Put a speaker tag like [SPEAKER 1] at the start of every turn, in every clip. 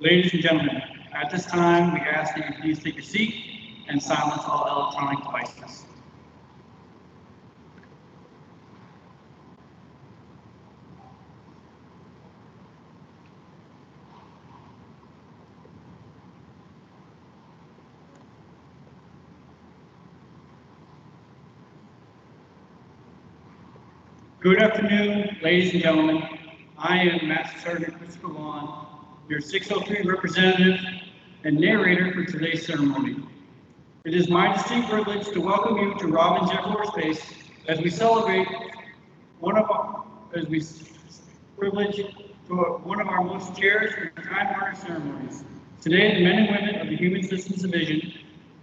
[SPEAKER 1] Ladies and gentlemen, at this time, we ask that you please take your seat and silence all electronic devices. Good afternoon, ladies and gentlemen. I am Master Sergeant Christopher Vaughn, your 603 representative and narrator for today's ceremony. It is my distinct privilege to welcome you to Robins Air Force Base as we celebrate one of our most cherished and time-honored ceremonies. Today, the men and women of the Human Systems Division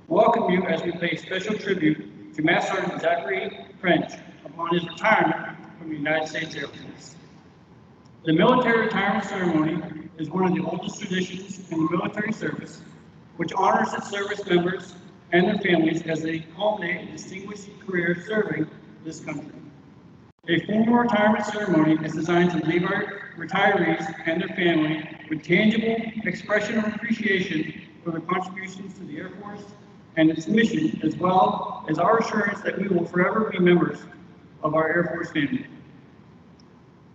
[SPEAKER 1] welcome you as we pay special tribute to Master Sergeant Zachary French upon his retirement from the United States Air Force. The military retirement ceremony is one of the oldest traditions in the military service, which honors its service members and their families as they culminate a distinguished career serving this country. A formal retirement ceremony is designed to leave our retirees and their family with tangible expression of appreciation for their contributions to the Air Force and its mission, as well as our assurance that we will forever be members of our Air Force family.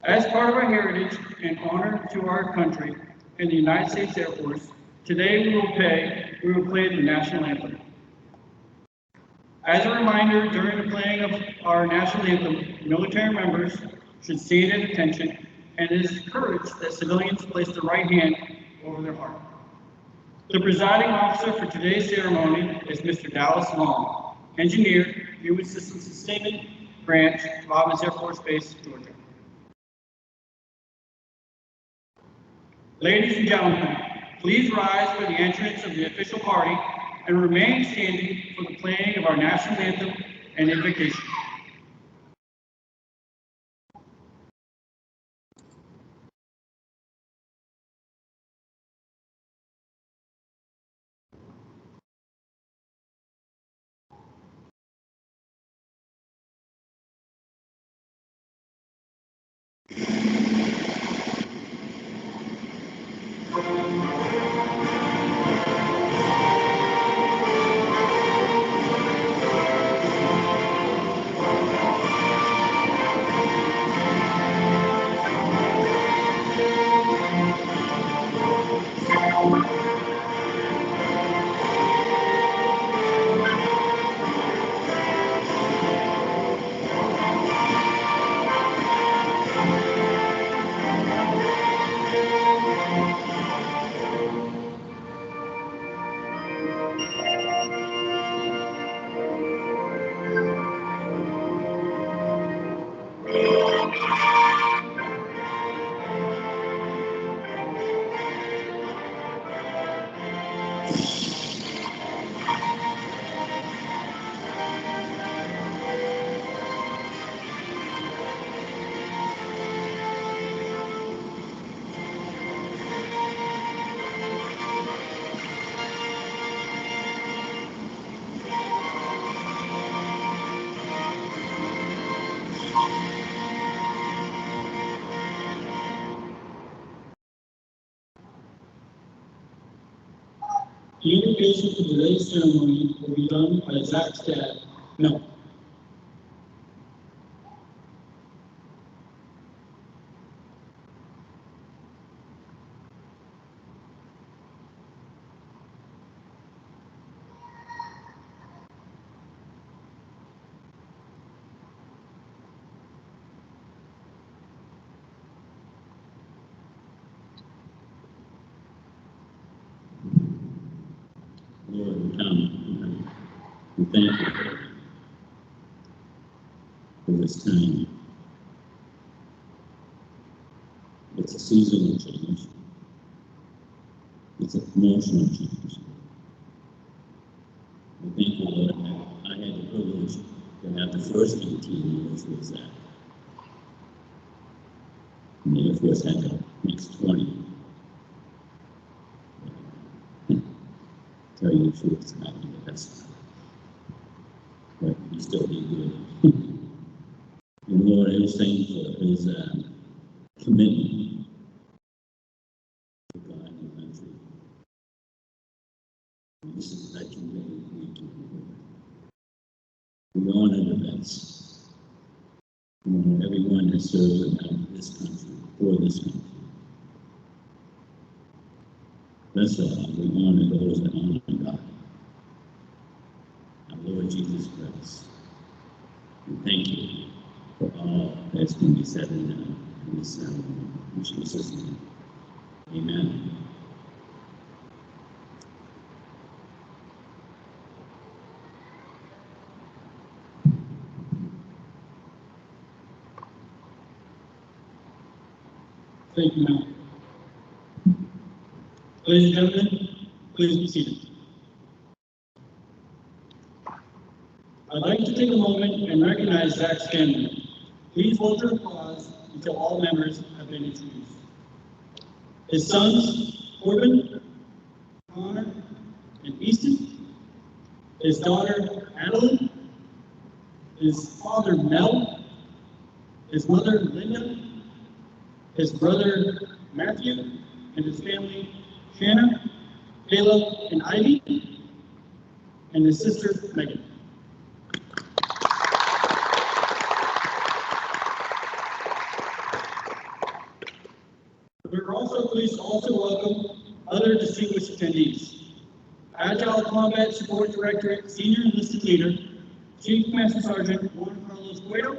[SPEAKER 1] As part of our heritage and honor to our country and the United States Air Force, today we will play the national anthem. As a reminder, during the playing of our national anthem, military members should stand at attention, and it is encouraged that civilians place their right hand over their heart. The presiding officer for today's ceremony is Mr. Dallas Long, Engineer, Human Systems Sustainment Branch, Robins Air Force Base, Georgia. Ladies and gentlemen, please rise for the entrance of the official party and remain standing for the playing of our national anthem and invocation. The invocation for today's ceremony will be done by Zach's dad, Mel.
[SPEAKER 2] Lord, we come and thank you for this time. It's a seasonal change. It's a promotional change. I thank you, Lord, that I had the privilege to have the first 18 years with Zach. And the Air Force had the next 20. Tell you the truth, it's not the best. But he still did good. And Lord, I was thankful for his commitment to God and country. This is legendary week. We honor the best. We honor everyone that serves about this country, for this country. That's all. We honor those that honor God. Our Lord Jesus Christ. And thank you for all that's going to be said in this ceremony. In Jesus' name. Amen.
[SPEAKER 1] Thank you, Matt. Ladies and gentlemen, please be seated. I'd like to take a moment and recognize Zach's family. Please hold your applause until all members have been introduced. His sons, Corbin, Connor, and Easton. His daughter, Adeline. His father, Mel. His mother, Linda. His brother, Matthew, and his family, Shanna, Caleb, and Ivy, and his sister, Megan. We're also pleased to also welcome other distinguished attendees. Agile Combat Support Directorate Senior Enlisted Leader, Chief Master Sergeant Juan Carlos Cueto,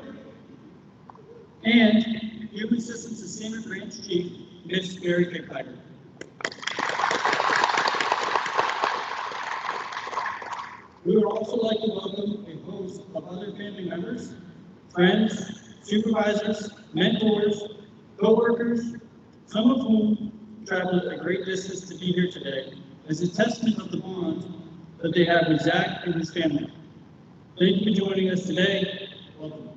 [SPEAKER 1] and Human Systems Sustainment Branch Chief, Ms. Mary Pickpiper. We would also like to welcome a host of other family members, friends, supervisors, mentors, co-workers, some of whom traveled a great distance to be here today, as a testament of the bond that they have with Zach and his family. Thank you for joining us today. Welcome.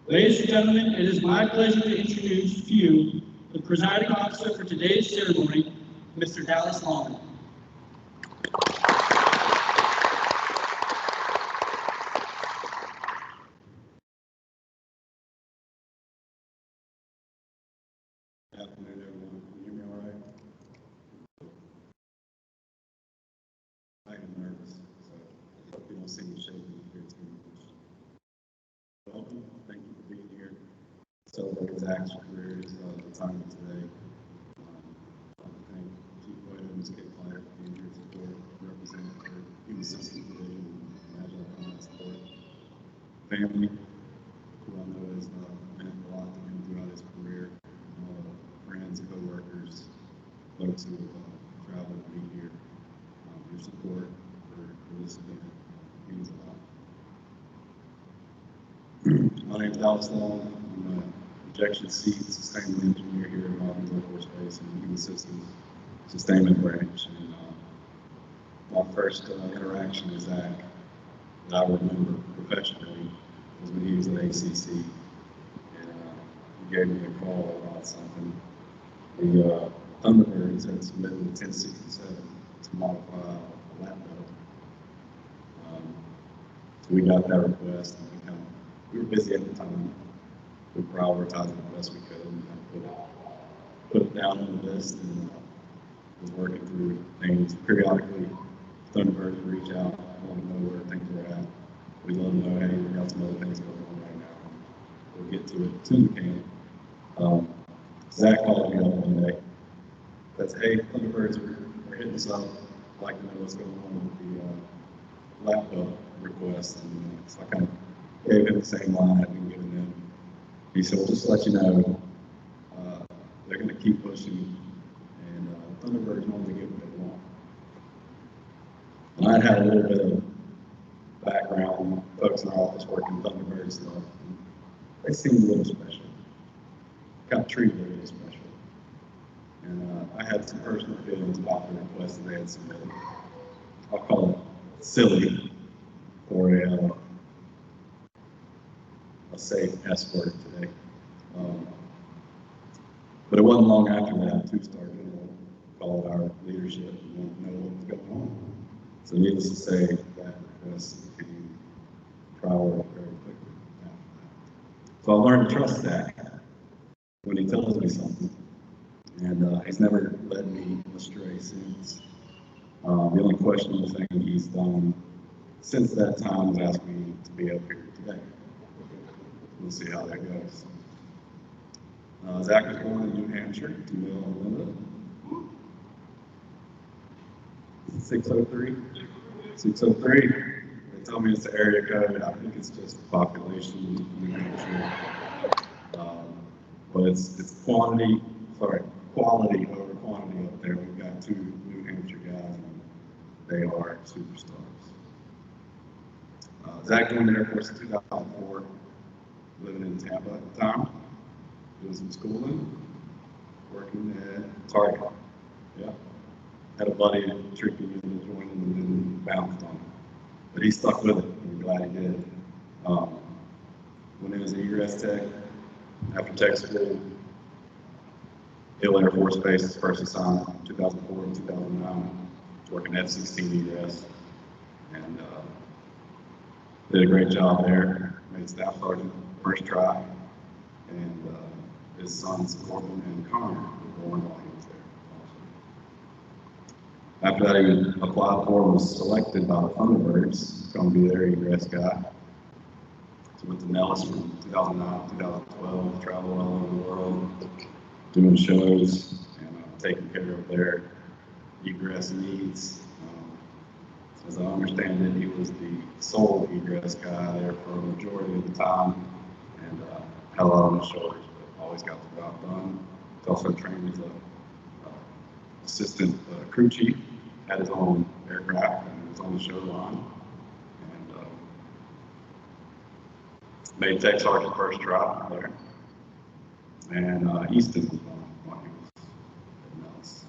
[SPEAKER 1] Ladies and gentlemen, it is my pleasure to introduce to you the presiding officer for today's ceremony, Mr. Dallas Long.
[SPEAKER 3] Good afternoon, everyone. Can you hear me all right? I am nervous, so I hope you don't see me shaking here too much. Welcome. Thank you for being here. Celebrate Zach's career is the time of today. I thank Chief Boyd and Ms. Pickpiper for being here to support, represent the Human Systems Division and Agile Combat Support. Family, who I know has meant a lot to him throughout his career. Friends, co-workers, folks who have traveled to be here. Your support for this event means a lot. My name is Dallas Long. I'm an ejection seat sustainment engineer here at Mojave Air Force Base in the Human Systems Sustainment Branch. And my first interaction with Zach that I remember professionally was when he was at ACC. And he gave me a call about something. The Thunderbirds had submitted a 1067 to modify a lap belt. So we got that request, and we were busy at the time. We prioritized it the best we could, and put it down on the list, and was working through things. Periodically, Thunderbirds would reach out, want to know where things were at. We let them know, hey, we got some other things going on right now. We'll get to it as soon as we can. Zach called me up one day. Says, hey, Thunderbirds, we're hitting this up. I'd like to know what's going on with the lap belt request. And so I kind of gave him the same line I've been giving them. He said, well, just to let you know, they're going to keep pushing, and Thunderbirds normally get what they want. And I'd had a little bit of background, folks in our office working Thunderbird stuff. And they seemed a little special. Got treated a little special. And I had some personal feelings about the request that they had submitted. I'll call it silly for a safe escort today. But it wasn't long after that, two-star general called our leadership and wanted to know what was going on. So needless to say, that request became priority very quickly after that. So I learned to trust Zach when he tells me something. And he's never led me astray since. The only questionable thing he's done since that time is asked me to be up here today. We'll see how that goes. Zach was born in New Hampshire to Will and Linda. 603? 603. They tell me it's the area code. I think it's just the population of New Hampshire. But it's quality over quantity up there. We've got 2 New Hampshire guys, and they are superstars. Zach joined the Air Force in 2004, living in Tampa at the time, doing some schooling, working at Target. Yeah. Had a buddy trick him into joining and then bounced on him. But he stuck with it, and we're glad he did. When he was at URS Tech, after tech school, Hill Air Force Base, his first assignment, 2004 and 2009, working F-16 egress, and did a great job there. Made staff sergeant first try, and his sons Corbin and Connor were born while he was there. After that, he applied for and was selected by the Thunderbirds, going to be their egress guy. So went to Nellis from 2009 to 2012, traveled all over the world, doing shows and taking care of their egress needs. As I understand it, he was the sole egress guy there for a majority of the time, and had a lot on his shoulders, but always got the job done. He also trained as a assistant crew chief, had his own aircraft and was on the show line, and made tech sergeant first try there. And Easton was one he was at Nellis.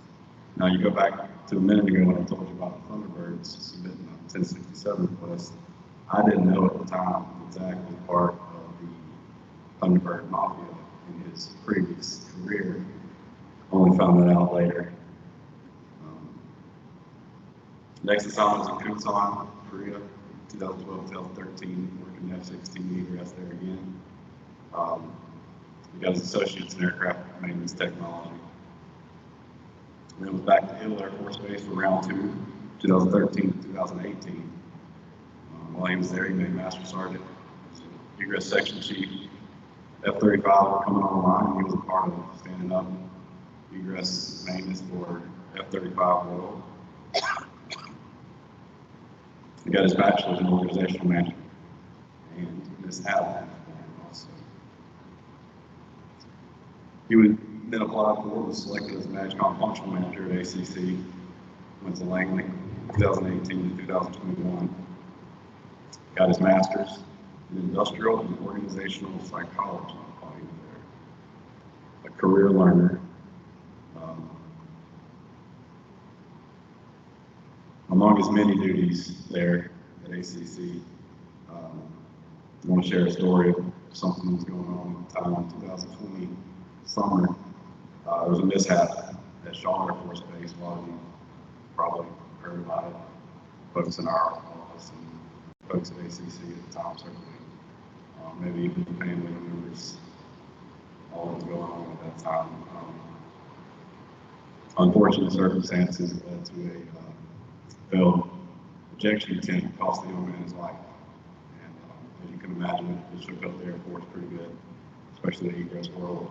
[SPEAKER 3] Now you go back to a minute ago when I told you about the Thunderbirds submitting a 1067 request. I didn't know at the time that Zach was part of the Thunderbird Mafia in his previous career. Only found that out later. Next assignment was in Kusan, Korea, 2012-2013, working F-16 egress there again. He got his associates in aircraft maintenance technology. Then was back to Hill Air Force Base for round 2, 2013 to 2018. While he was there, he made Master Sergeant, egress section chief. F-35 coming online, he was a part of standing up egress maintenance for F-35 World. He got his bachelor's in organizational management and this admin also. He would then apply for, was selected as MSgt functional manager at ACC, went to Langley 2018 to 2021. Got his master's in industrial and organizational psychology while he was there. A career learner. Among his many duties there at ACC, I want to share a story of something that was going on at the time in 2020 summer. There was a mishap at Shaw Air Force Base. A lot of you probably heard about it. Folks in our office and folks at ACC at the time, certainly. Maybe even family members, all that was going on at that time. Unfortunate circumstances led to a failed ejection attempt, cost the young man his life. And as you can imagine, it shook up the Air Force pretty good, especially the egress world.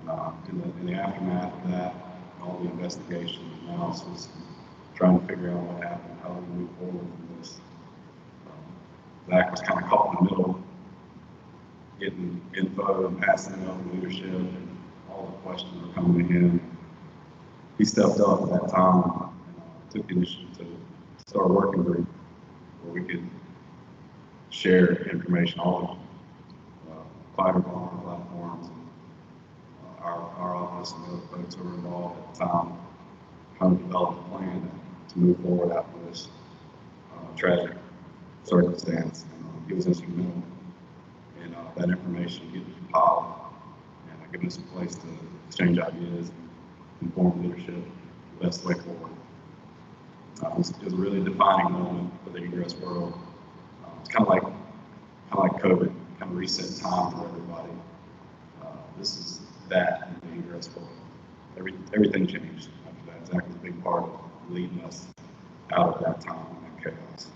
[SPEAKER 3] And in the aftermath of that, all the investigation, analysis, trying to figure out what happened, how we move forward from this. Zach was kind of caught in the middle, getting info and passing it on to leadership, and all the questions were coming to him. He stepped up at that time and took the initiative to start a working group where we could share information, all of fighter bomber platforms, and our office and the other folks who were involved at the time, trying to develop a plan to move forward after this tragic circumstance. And he was instrumental in that information getting compiled and giving us a place to exchange ideas, inform leadership, the best way forward. It was a really defining moment for the egress world. It's kind of like COVID, kind of reset time for everybody. This is that in the egress world. Everything changed after that. Zach was a big part of leading us out of that time and that chaos.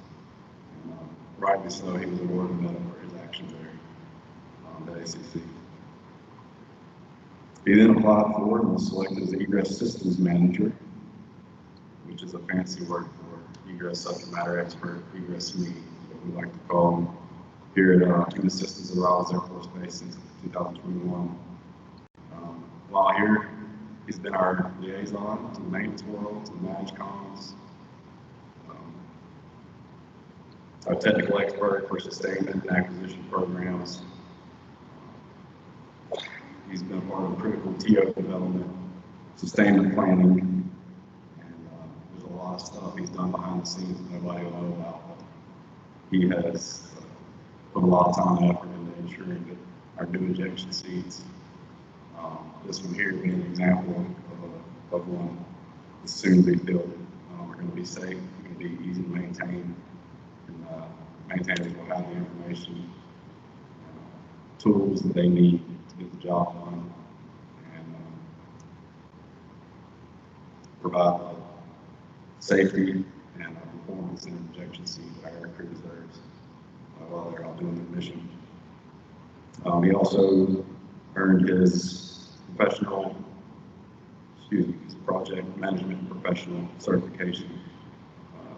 [SPEAKER 3] And, rightly so, he was awarded a medal for his actions there at ACC. He then applied for and was selected as egress systems manager, which is a fancy word for egress subject matter expert, egress SME, what we like to call them here at Human Systems at Raleigh Air Force Base since 2021. While here, he's been our liaison to the maintenance world, to the MSgt, our technical expert for sustainment and acquisition programs. He's been a part of critical TO development, sustainment planning, and there's a lot of stuff he's done behind the scenes that nobody will know about. But he has put a lot of time and effort into ensuring that our new injection seats, this one here being an example of one that's soon to be built, are going to be safe, going to be easy to maintain, and maintainers will have the information, tools that they need to get the job done, and provide the safety and performance in injection seat that our aircrew deserves while they're out doing their mission. He also earned his his project management professional certification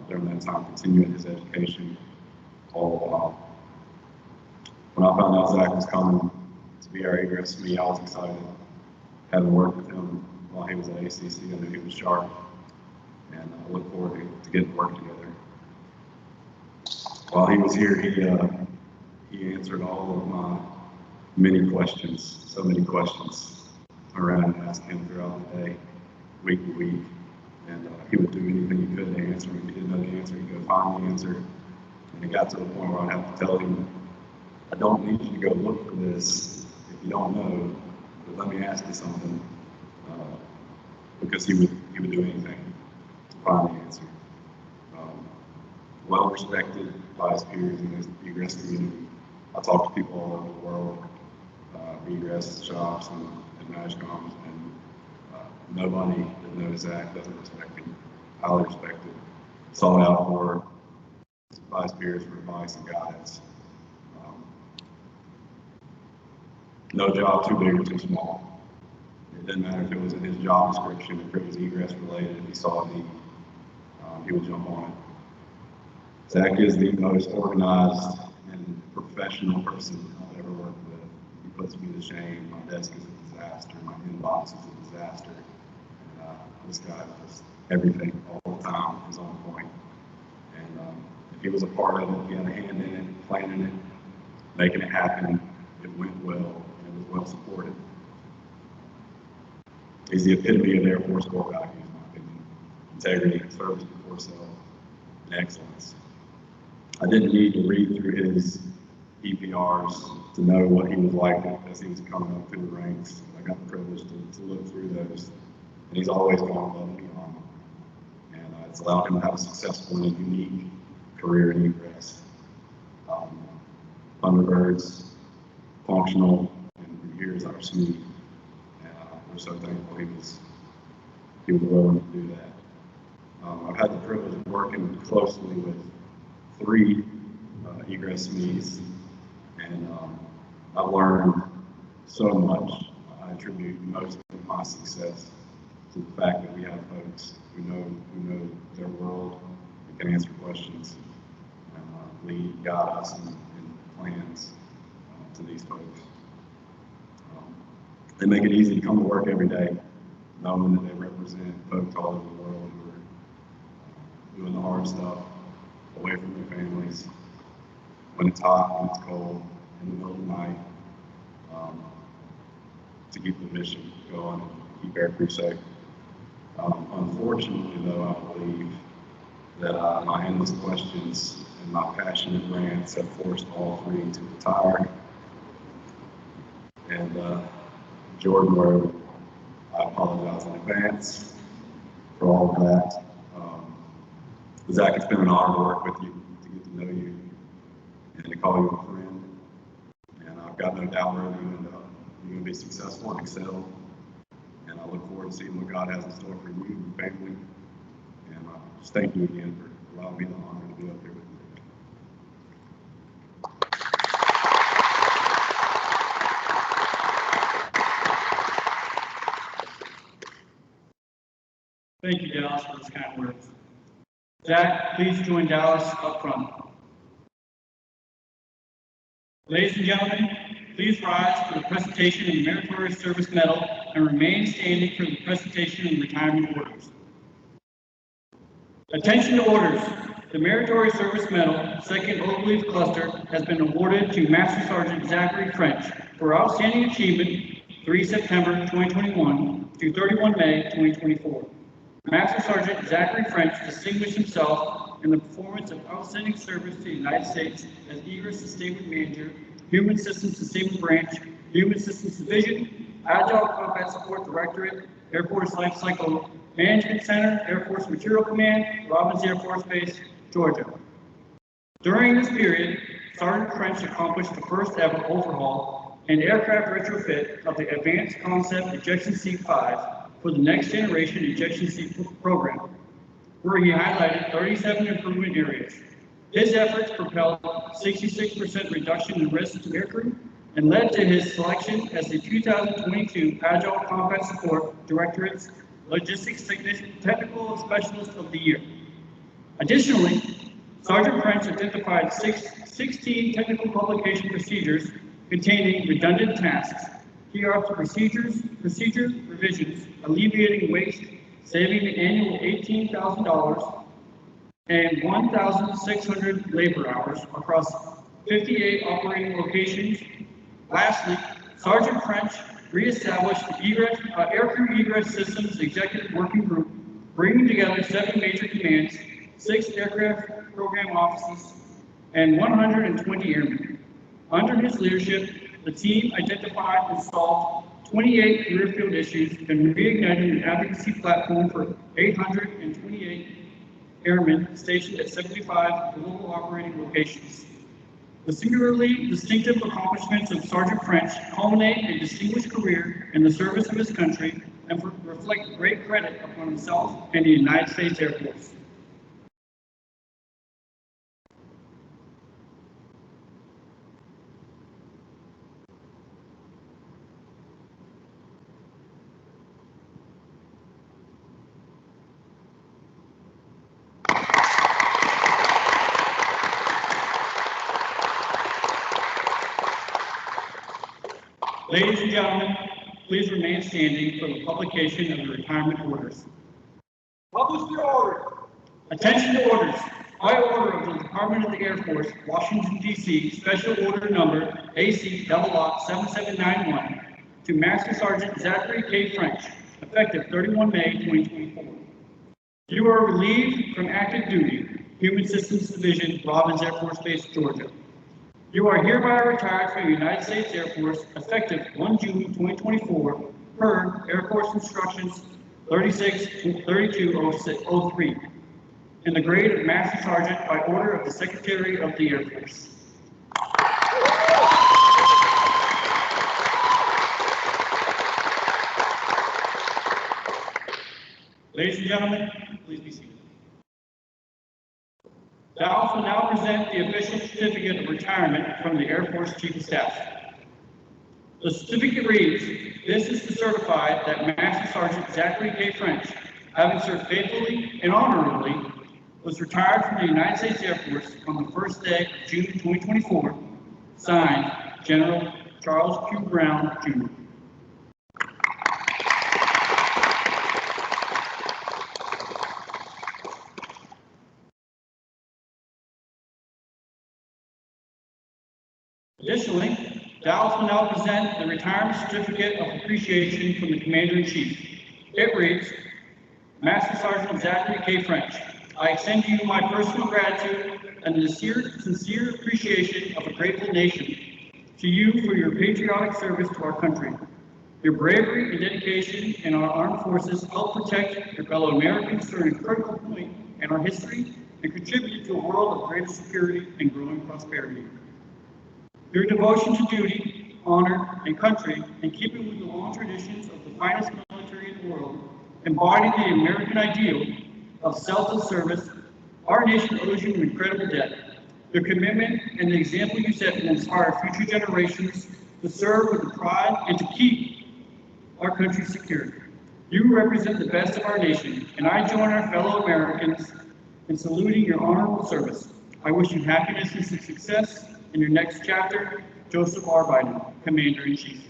[SPEAKER 3] during that time, continuing his education all the while. When I found out Zach was coming to be our egress SME, I was excited. Having worked with him while he was at ACC, I knew he was sharp, and I look forward to getting to work together. While he was here, he answered all of my many questions, so many questions around and asked him throughout the day, week to week, and he would do anything he could to answer. If he didn't know the answer, he'd go find the answer. And it got to the point where I'd have to tell him, I don't need you to go look for this if you don't know, but let me ask you something, because he would do anything to find the answer. Well respected by his peers in the egress community. I talk to people all over the world, egress shops and MSGTs, and nobody that knows Zach doesn't respect him. Highly respected. Sought out for by his peers for advice and guidance. No job too big or too small. It didn't matter if it was in his job description, if it was egress related, if he saw a need, he would jump on it. Zach is the most organized and professional person I've ever worked with. He puts me to shame. My desk is a disaster. My inbox is a disaster. And this guy does everything all the time. He's on point. And if he was a part of it, he had a hand in it, planning it, making it happen. It went well, and it was well supported. He's the epitome of Air Force core values, in my opinion. Integrity, service before self, and excellence. I didn't need to read through his EPRs to know what he was like as he was coming up through the ranks. I got the privilege to look through those, and he's always gone above and beyond. And it's allowed him to have a successful and unique career in egress. Thunderbirds, functional, and here's our SME. And we're so thankful he was willing to do that. I've had the privilege of working closely with 3 egress SMEs, and I've learned so much. I attribute most of my success to the fact that we have folks who know their world and can answer questions and lead, guide us in plans to these folks. They make it easy to come to work every day, knowing that they represent folks all over the world who are doing the hard stuff, away from their families, when it's hot, when it's cold, in the middle of the night, to keep the mission going and keep aircrew safe. Unfortunately, though, I believe that my endless questions and my passionate rants have forced all 3 to retire. And Jordan Rowe, I apologize in advance for all of that. Zach, it's been an honor to work with you, to get to know you, and to call you a friend. And I've got no doubt wherever you end up, you're going to be successful and excel. And I look forward to seeing what God has in store for you and your family. And just thank you again for allowing me the honor to be up here with you.
[SPEAKER 1] Thank you, Dallas, for those kind words. Zach, please join Dallas up front. Ladies and gentlemen, please rise for the presentation of the Meritorious Service Medal and remain standing for the presentation of the retirement orders. Attention to orders. The Meritorious Service Medal, 2nd Oak Leaf Cluster, has been awarded to Master Sergeant Zachary French for outstanding achievement 3 September 2021 to 31 May 2024. Master Sergeant Zachary French distinguished himself in the performance of outstanding service to the United States as Egress Sustainment Manager, Human Systems Sustainment Branch, Human Systems Division, Agile Combat Support Directorate, Air Force Life Cycle Management Center, Air Force Material Command, Robins Air Force Base, Georgia. During this period, Sergeant French accomplished the first ever overhaul and aircraft retrofit of the Advanced Concept Ejection Seat 5 for the Next Generation Ejection Seat program, where he highlighted 37 improvement areas. His efforts propelled 66% reduction in risk to aircrew and led to his selection as the 2022 Agile Combat Support Directorate's Logistics Technical Specialist of the Year. Additionally, Sergeant French identified 16 technical publication procedures containing redundant tasks. He authored procedure revisions, alleviating waste, saving an annual $18,000 and 1,600 labor hours across 58 operating locations. Lastly, Sergeant French reestablished the Aircrew Egress Systems Executive Working Group, bringing together 7 major commands, 6 aircraft program offices, and 120 airmen. Under his leadership, the team identified and solved 28 career field issues and reignited an advocacy platform for 828 airmen stationed at 75 global operating locations. The singularly distinctive accomplishments of Sergeant French culminate a distinguished career in the service of his country and reflect great credit upon himself and the United States Air Force. Ladies and gentlemen, please remain standing for the publication of the retirement orders.
[SPEAKER 4] Publish the order.
[SPEAKER 1] Attention to orders. By order of the Department of the Air Force, Washington, D.C., Special Order Number AC Double Lot 7791 to Master Sergeant Zachary K. French, effective 31 May 2024. You are relieved from active duty, Human Systems Division, Robins Air Force Base, Georgia. You are hereby retired from the United States Air Force effective 1 June 2024 per Air Force Instructions 36-3203 in the grade of Master Sergeant by order of the Secretary of the Air Force. Ladies and gentlemen, please be seated. Dallas will now present the official certificate of retirement from the Air Force Chief of Staff. The certificate reads, "This is to certify that Master Sergeant Zachary K. French, having served faithfully and honorably, was retired from the United States Air Force on the first day of June 2024, signed, General Charles Q. Brown, Jr." Additionally, Dallas will now present the Retirement Certificate of Appreciation from the Commander-in-Chief. It reads, "Master Sergeant Zachary K. French, I extend to you my personal gratitude and the sincere appreciation of a grateful nation. To you for your patriotic service to our country. Your bravery and dedication in our armed forces help protect your fellow Americans during a critical point in our history and contribute to a world of greater security and growing prosperity. Your devotion to duty, honor, and country, in keeping with the long traditions of the finest military in the world, embody the American ideal, of selfless service, our nation owes you an incredible debt. Your commitment and the example you set will inspire future generations to serve with pride and to keep our country secure. You represent the best of our nation, and I join our fellow Americans in saluting your honorable service. I wish you happiness and success in your next chapter. Joseph R. Biden, Commander-in-Chief.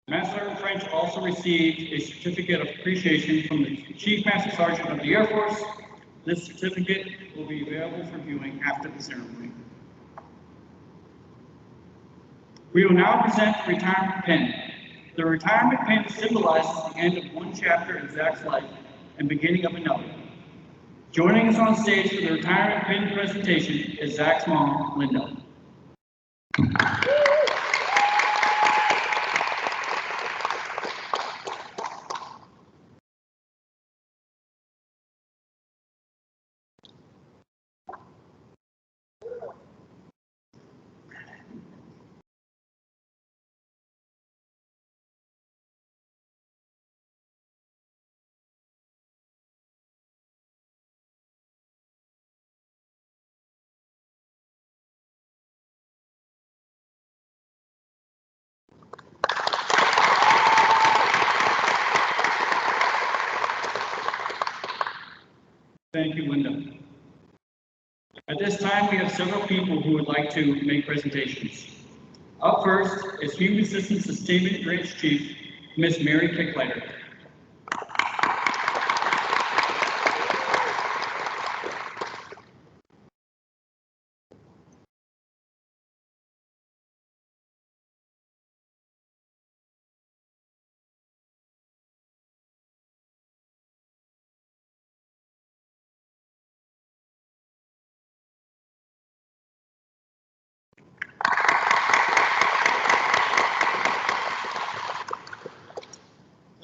[SPEAKER 1] Master Sergeant French also received a certificate of appreciation from the Chief Master Sergeant of the Air Force. This certificate will be available for viewing after the ceremony. We will now present the retirement pin. The retirement pin symbolizes the end of one chapter in Zach's life and beginning of another. Joining us on stage for the retirement pin presentation is Zach's mom, Linda. Thank you, Linda. At this time, we have several people who would like to make presentations. Up first is Human Systems Sustainment Branch Chief, Ms. Mary Kicklighter.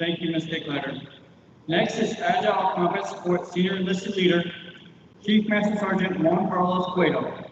[SPEAKER 1] Thank you, Ms. Kicklighter. Next is Agile Combat Support Senior Enlisted Leader, Chief Master Sergeant Juan Carlos Cueto.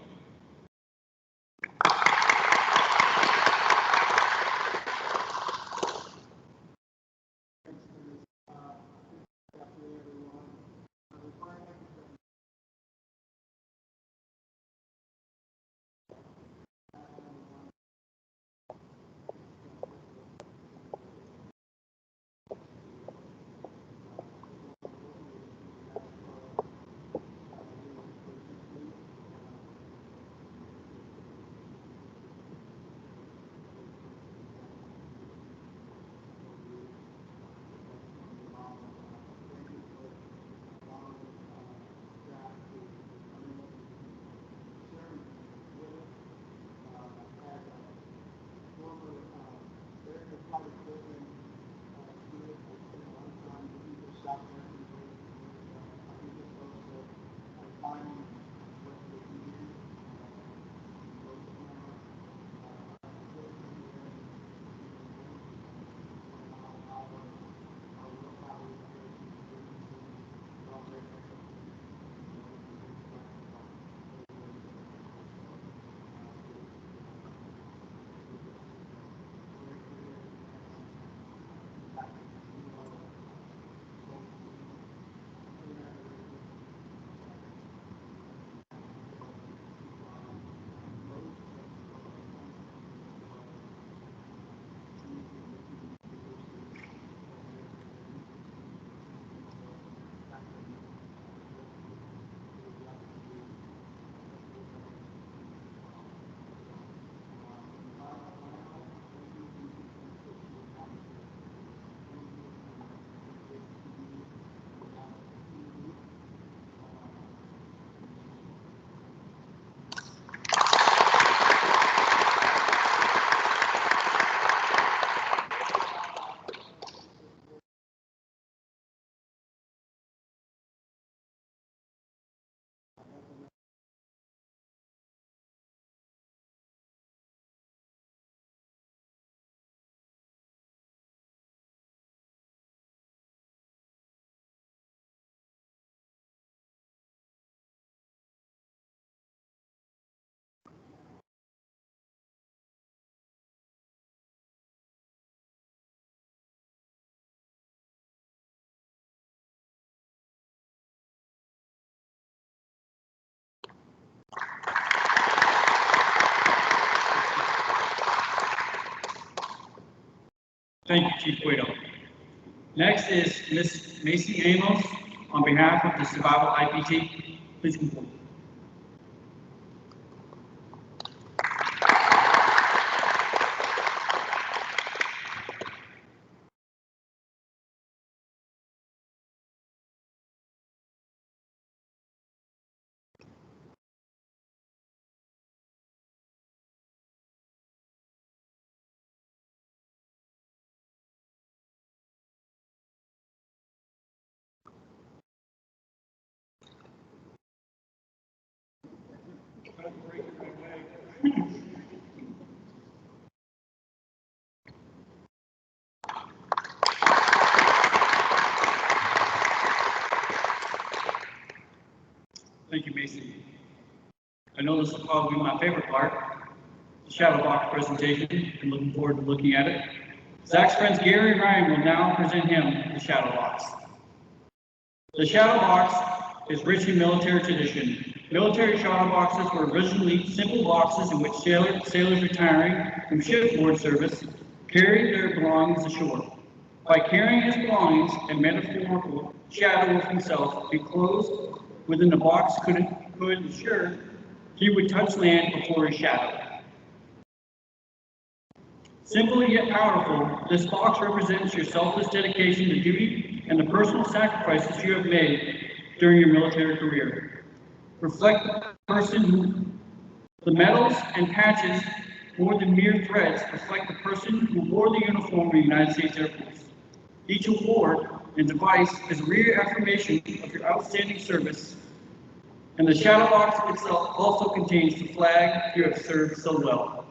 [SPEAKER 1] Thank you, Chief Cueto. Next is Ms. Macy Amos on behalf of the Survival IPT. Please come forward. Thank you, Macy. I know this will probably be my favorite part, the shadow box presentation. I'm looking forward to looking at it. Zach's friends Gary and Ryan will now present him the shadow box. The shadow box is rich in military tradition. Military shadow boxes were originally simple boxes in which sailors retiring from shipboard service carried their belongings ashore. By carrying his belongings, a metaphorical shadow of himself enclosed within the box could ensure he would touch land before his shadow. Simple yet powerful, this box represents your selfless dedication to duty and the personal sacrifices you have made during your military career. Reflect the person who, the medals and patches, more than mere threads, reflect the person who wore the uniform of the United States Air Force. Each award and device is a reaffirmation of your outstanding service, and the shadow box itself also contains the flag you have served so well.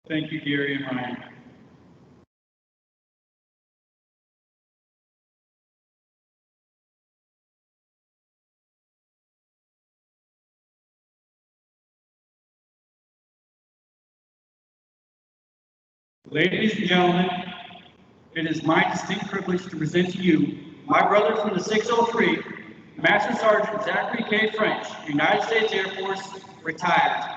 [SPEAKER 1] Thank you, Gary and Ryan. Ladies and gentlemen, it is my distinct privilege to present to you my brother from the 603, Master Sergeant Zachary K. French, United States Air Force, retired.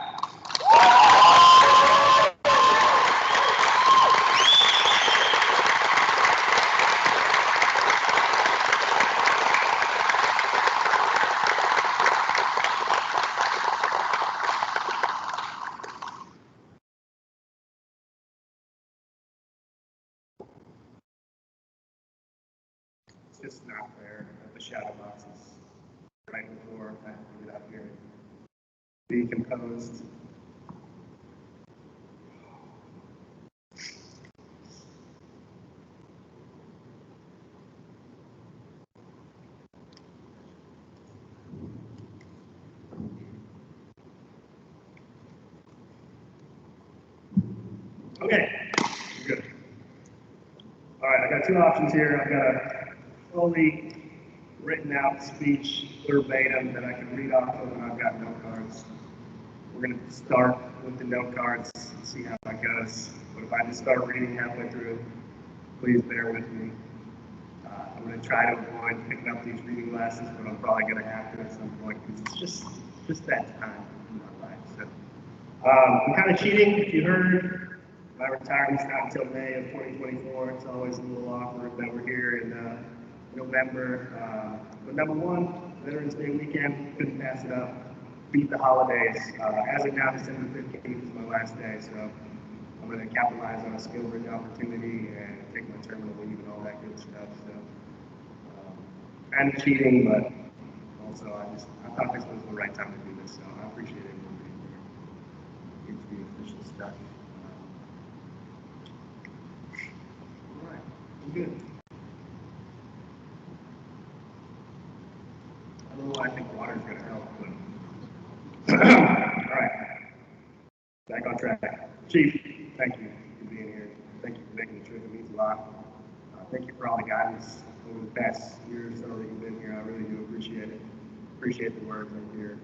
[SPEAKER 5] It's just not fair that the shadow boxes right before I have to get up here and be composed. Okay, good. All right, I got two options here. I've got a fully written out speech verbatim that I can read off of, and I've got note cards. We're going to start with the note cards and see how that goes. But if I just start reading halfway through, please bear with me. I'm going to try to avoid picking up these reading glasses, but I'm probably going to have to at some point because it's just that time in my life. So I'm kind of cheating. If you heard, my retirement's not until May of 2024. It's always a little awkward that we're here in November. But number one, Veterans Day weekend, couldn't pass it up. Beat the holidays. As of now, December 15th is my last day, so I'm going to capitalize on a skill-rich opportunity and take my terminal leave and all that good stuff. So, kind of cheating, but also I thought this was the right time to do this, so I appreciate everyone being here. Get to the official stuff. All right, I'm good. I don't know why I think water's going to help, but all right, back on track. Chief, thank you for being here. Thank you for making the trip. It means a lot. Thank you for all the guidance over the past year or so that you've been here. I really do appreciate it. Appreciate the work right here.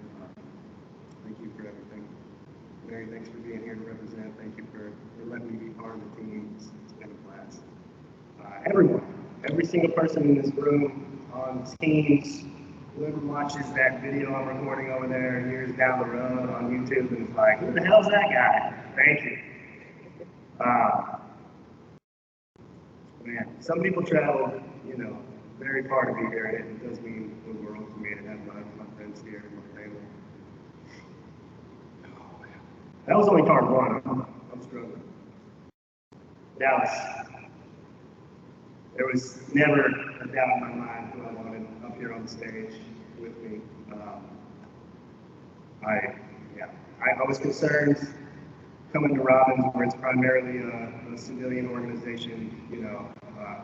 [SPEAKER 5] Thank you for everything. Mary, thanks for being here to represent. Thank you for letting me be part of the team. It's been a blast. Everyone, every single person in this room, on on Teams. Whoever watches that video I'm recording over there years down the road on YouTube and is like, who the hell's that guy? Thank you. Man, some people travel, very far to be here, and it does mean the world to me to have my friends here and my family. Oh, man. That was only part one. I'm struggling. Dallas. There was never a doubt in my mind who I wanted up here on the stage with me. I was concerned coming to Robbins, where it's primarily a civilian organization,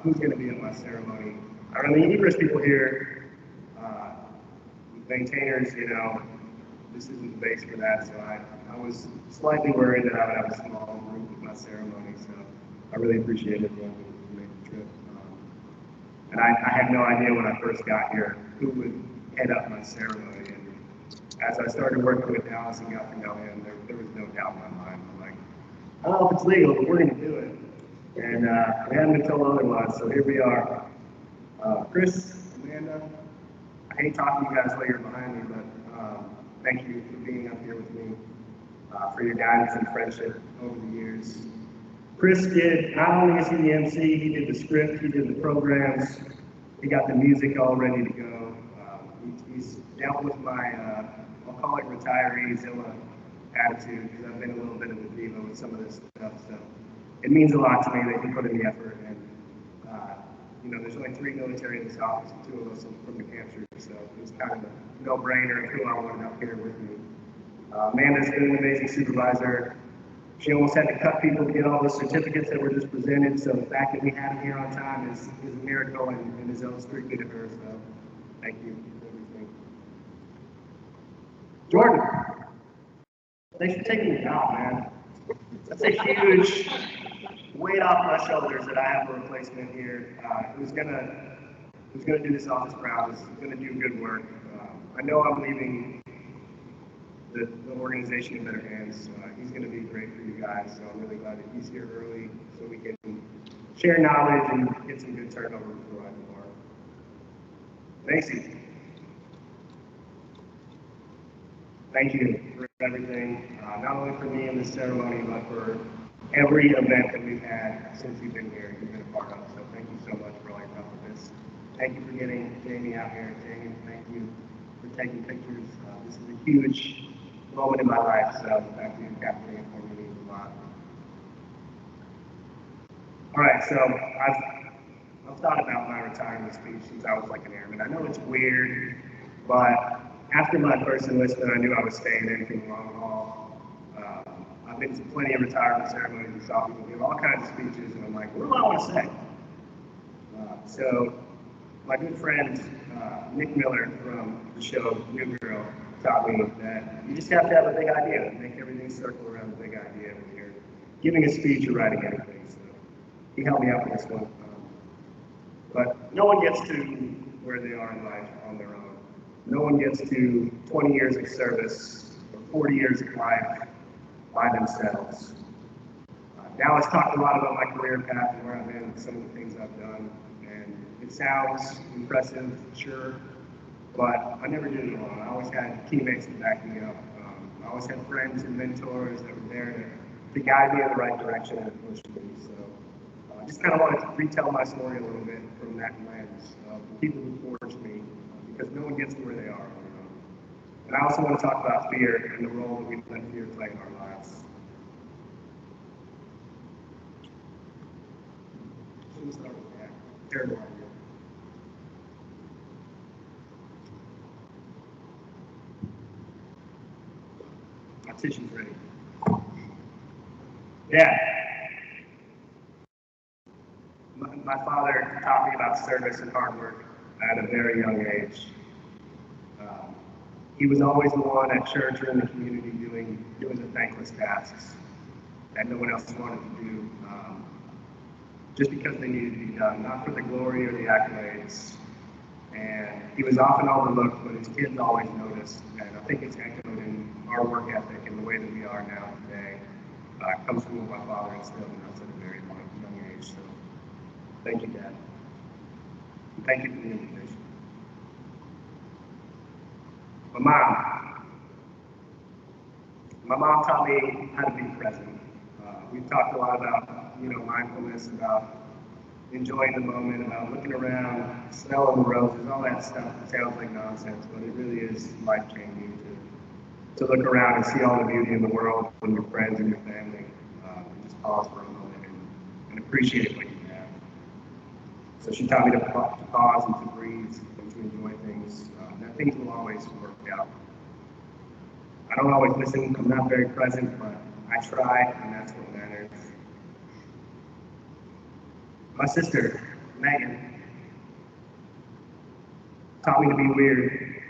[SPEAKER 5] who's going to be at my ceremony. I run the numerous people here, maintainers, this isn't the base for that, so I was slightly worried that I would have a small group at my ceremony, so I really appreciate everyone who made the trip. And I had no idea when I first got here who would head up my ceremony. And as I started working with Dallas and got to know him, there was no doubt in my mind. I'm like, I don't know if it's legal, but we're going to do it. And we hadn't been told otherwise, so here we are. Chris, Amanda, I hate talking to you guys while you're behind me, but thank you for being up here with me, for your guidance and friendship over the years. Chris did, not only is he the MC, he did the script, he did the programs, he got the music all ready to go. He's dealt with my, I'll call it retiree-zilla attitude, because I've been a little bit of a diva with some of this stuff, so it means a lot to me that he put in the effort. And there's only 3 military in this office, and 2 of us are from New Hampshire, so it was kind of a no-brainer who I wanted up here with me. Amanda's been an amazing supervisor. She almost had to cut people to get all the certificates that were just presented, so the fact that we had them here on time is a miracle and is owed strictly to her, so thank you for everything. Jordan, thanks for taking the job, man. That's a huge weight off my shoulders that I have a replacement here who's gonna do this office proud, who's gonna do good work. I know I'm leaving the organization in better hands. He's going to be great for you guys, so I'm really glad that he's here early so we can share knowledge and get some good turnover before I depart. Macy, thank you for everything, not only for me in this ceremony, but for every event that we've had since you've been here, you've been a part of. So thank you so much for all your help with this. Thank you for getting Jamie out here. Jamie, thank you for taking pictures. This is a huge moment in my life, so thank you, capturing it for me means a lot. All right, so I've thought about my retirement speech since I was like an airman. I know it's weird, but after my first enlistment, I knew I was staying in for the long haul. I've been to plenty of retirement ceremonies and saw people give all kinds of speeches, and I'm like, what do I want to say? So my good friend Nick Miller from the show New Girl taught me that you just have to have a big idea, make everything circle around a big idea when you're giving a speech or writing anything. So he helped me out with this one. But no one gets to where they are in life on their own. No one gets to 20 years of service or 40 years of life by themselves. Dallas talked a lot about my career path and where I've been and some of the things I've done. And it sounds impressive, sure. But I never did it alone. I always had teammates to back me up. I always had friends and mentors that were there to guide me in the right direction and push me. So I just kind of wanted to retell my story a little bit from that lens of the people who forged me, because no one gets to where they are. And I also want to talk about fear and the role that we let fear play in our lives. So we'll start with that. Terrible idea. My tissue's ready. Dad. My father taught me about service and hard work at a very young age. He was always the one at church or in the community doing the thankless tasks that no one else wanted to do, just because they needed to be done, not for the glory or the accolades. And he was often overlooked, but his kids always noticed. And I think it's echoed in our work ethic and the way that we are now today. Comes from what my father instilled in us at a very young age. So thank you, Dad. And thank you for the invitation. My mom. My mom taught me how to be present. We've talked a lot about, mindfulness, about enjoying the moment, about looking around, smelling the roses, all that stuff. It sounds like nonsense, but it really is life-changing to look around and see all the beauty in the world and your friends and your family. And just pause for a moment and appreciate what you have. So she taught me to pause and to breathe and to enjoy things. That things will always work out. I don't always listen, I'm not very present, but I try, and that's what matters. My sister, Megan, taught me to be weird,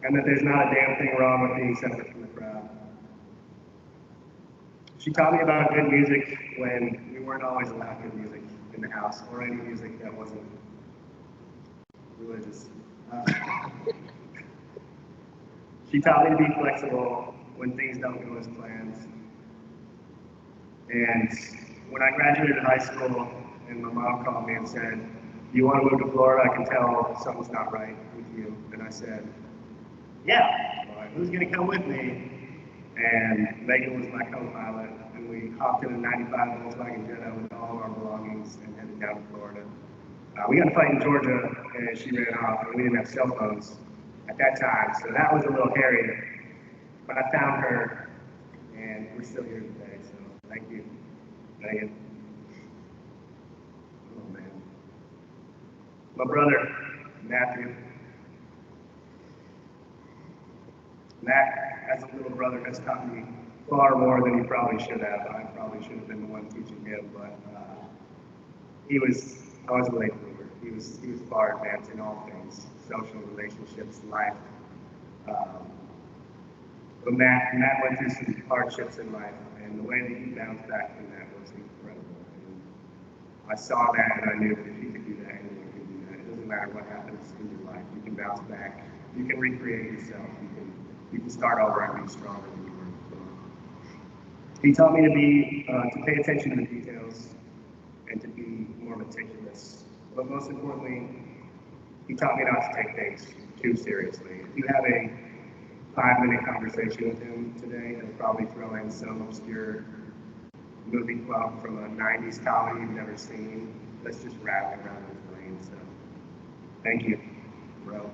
[SPEAKER 5] and that there's not a damn thing wrong with being separate from the crowd. She taught me about good music when we weren't always allowed good music in the house, or any music that wasn't religious. She taught me to be flexible when things don't go as planned. And when I graduated high school and my mom called me and said, "You want to move to Florida? I can tell something's not right with you." And I said, "Yeah, well, who's going to come with me?" And Megan was my co-pilot, and we hopped in a 95 Volkswagen Jetta with all of our belongings and headed down to Florida. We got a fight in Georgia, and she ran off, and we didn't have cell phones at that time, so that was a little hairy. But I found her, and we're still here today, so thank you, Megan. Oh, man. My brother, Matthew. Matt, as a little brother, has taught me far more than he probably should have. I probably should have been the one teaching him, but I was a late bloomer. He was far advanced in all things, social relationships, life. But Matt went through some hardships in life, and the way that he bounced back from that was incredible. And I saw that, and I knew that if he could do that, anyone can do that. It doesn't matter what happens in your life. You can bounce back. You can recreate yourself. You can start over and be stronger than you were before. He taught me to pay attention to the details and to be more meticulous. But most importantly, he taught me not to take things too seriously. If you have a 5-minute conversation with him today, he'll probably throw in some obscure movie quote from a 90s comedy you've never seen that's just rattling around his brain. So, thank you, bro.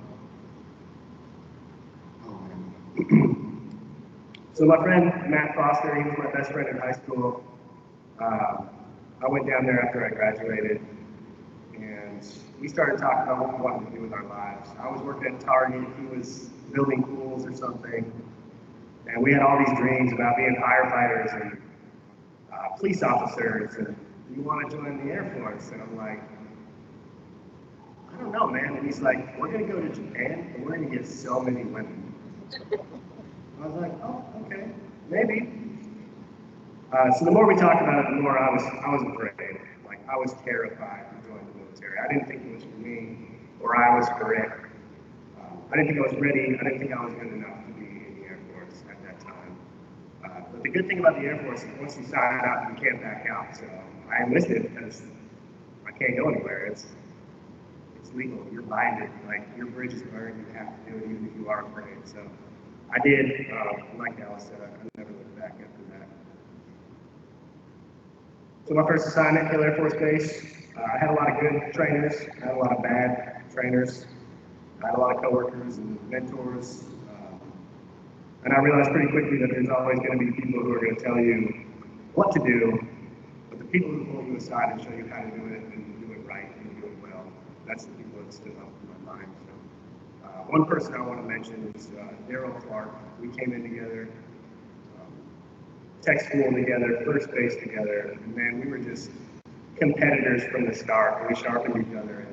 [SPEAKER 5] So my friend, Matt Foster, he was my best friend in high school. I went down there after I graduated, and we started talking about what we wanted to do with our lives. I was working at Target, he was building pools or something, and we had all these dreams about being firefighters and police officers, and you want to join the Air Force? And I'm like, I don't know, man. And he's like, we're going to go to Japan, and we're going to get so many women. I was like, oh, okay, maybe. So the more we talked about it, the more I was afraid. Like, I was terrified to join the military. I didn't think it was for me, or I was for it. I didn't think I was ready. I didn't think I was good enough to be in the Air Force at that time. But the good thing about the Air Force is once you sign up, you can't back out. So I enlisted because I can't go anywhere. It's legal. You're binded. Like, your bridge is burned. You have to do it even if you are afraid. So I did. Like Alice said, I never looked back after that. So my first assignment, Hill Air Force Base, I had a lot of good trainers. I had a lot of bad trainers. I had a lot of coworkers and mentors. And I realized pretty quickly that there's always going to be people who are going to tell you what to do, but the people who pull you aside and show you how to do it and do it right and do it well, that's the people that stood up in my mind. So, one person I want to mention is Daryl Clark. We came in together, tech school together, first base together, and man, we were just competitors from the start. We sharpened each other,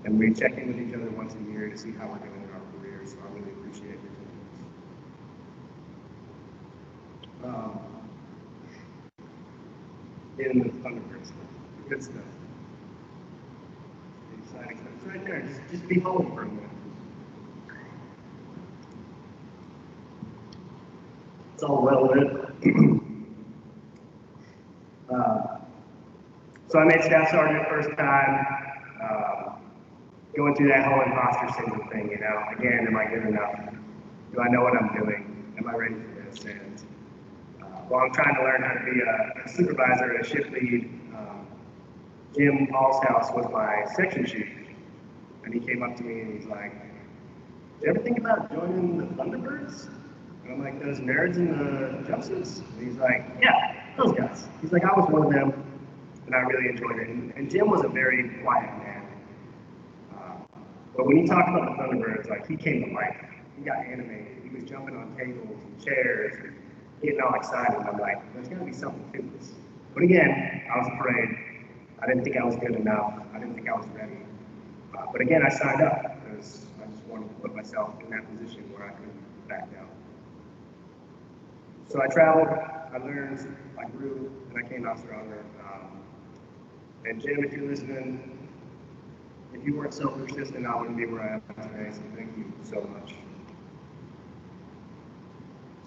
[SPEAKER 5] and we check in with each other once a year to see how we're doing in our careers, so I really appreciate your time. In the Thunderbird stuff, the good stuff, the exciting stuff. It's right there, just be home for a minute. It's all well lit. So I made staff sergeant first time. going through that whole imposter syndrome thing, you know. Again, am I good enough? Do I know what I'm doing? Am I ready for this? And while I'm trying to learn how to be a supervisor and a shift lead, Jim Allshouse was my section chief. And he came up to me and he's like, "Did you ever think about joining the Thunderbirds?" And I'm like, "Those nerds in the jumpsuits?" And he's like, "Yeah, those guys." He's like, "I was one of them, and I really enjoyed it." And Jim was a very quiet man. But when he talked about the Thunderbirds, like, he came to life. He got animated. He was jumping on tables and chairs and getting all excited. And I'm like, there's got to be something to this. But again, I was afraid. I didn't think I was good enough. I didn't think I was ready. But again, I signed up because I just wanted to put myself in that position where I could back down. So I traveled, I learned, I grew, and I came out stronger. And Jim, if you're listening, if you weren't so persistent, I wouldn't be where I am today, so thank you so much.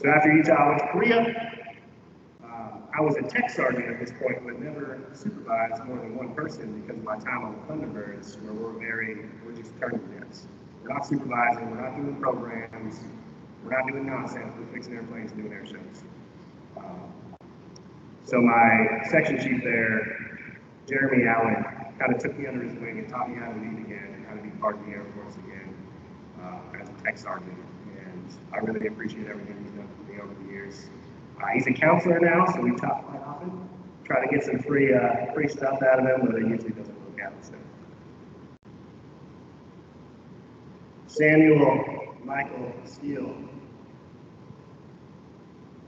[SPEAKER 5] So after Utah, I went to Korea. I was a tech sergeant at this point, but never supervised more than one person because of my time on the Thunderbirds, where we're just turning heads. We're not supervising, we're not doing programs, we're not doing nonsense, we're fixing airplanes and doing air shows. So my section chief there, Jeremy Allen, kind of took me under his wing and taught me how to lead again and how to be part of the Air Force again as a tech sergeant. And I really appreciate everything he's done for me over the years. He's a counselor now, so we talk quite often. Try to get some free stuff out of him, but it usually doesn't work out. So. Samuel Michael Steele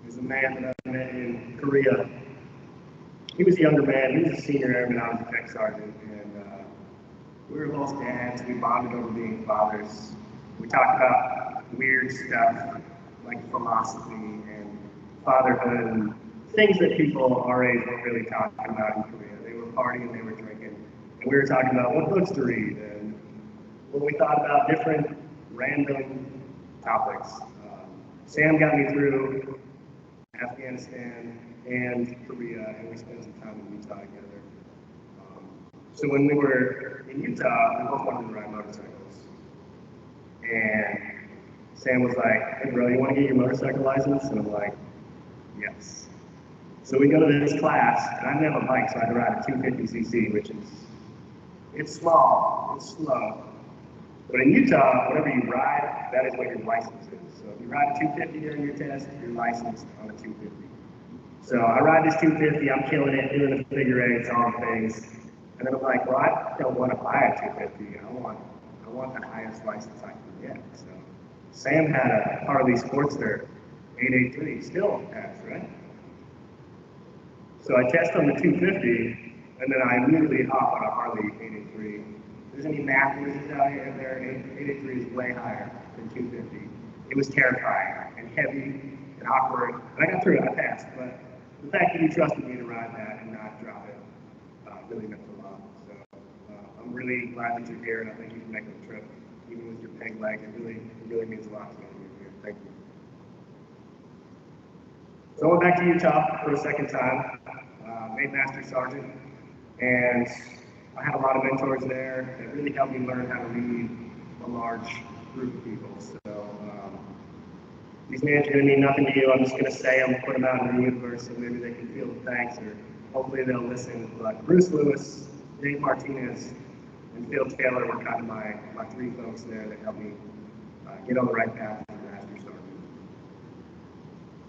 [SPEAKER 5] is a man that I met in Korea. He was a younger man. He was a senior airman. I was a tech sergeant, and we were both dads. We bonded over being fathers. We talked about weird stuff like philosophy and fatherhood and things that people our age weren't really talking about in Korea. They were partying, they were drinking, and we were talking about what books to read and what we thought about different random topics. Sam got me through Afghanistan and Korea, and we spent some time in Utah together. So when we were in Utah, we both wanted to ride motorcycles. And Sam was like, "Hey bro, you want to get your motorcycle license?" And I'm like, "Yes." So we go to this class, and I didn't have a bike, so I had to ride a 250cc, which is, it's small, it's slow. But in Utah, whatever you ride, that is what your license is. So if you ride a 250 during your test, you're licensed on a 250. So I ride this 250, I'm killing it, doing the figure eights, all the things. And then I'm like, well, I don't want to buy a 250. I want the highest license I can get. So Sam had a Harley Sportster 883, still has, right? So I test on the 250, and then I immediately hop on a Harley 883. If there's any math losers out here, there 883 is way higher than 250. It was terrifying and heavy and awkward, and I got through it. I passed, but the fact that you trusted me to ride that and not drop it really meant a lot. So I'm really glad that you're here, and I think you can make the trip, even with your peg leg. It really means a lot to me. Thank you. So I went back to Utah for a second time, made Master Sergeant, and I had a lot of mentors there that really helped me learn how to lead a large group of people. So these names are going to mean nothing to you. I'm just going to say them, put them out in the universe, so maybe they can feel the thanks, or hopefully they'll listen. But Bruce Lewis, Dave Martinez, and Phil Taylor were kind of my three folks there that helped me get on the right path as a Master Sergeant.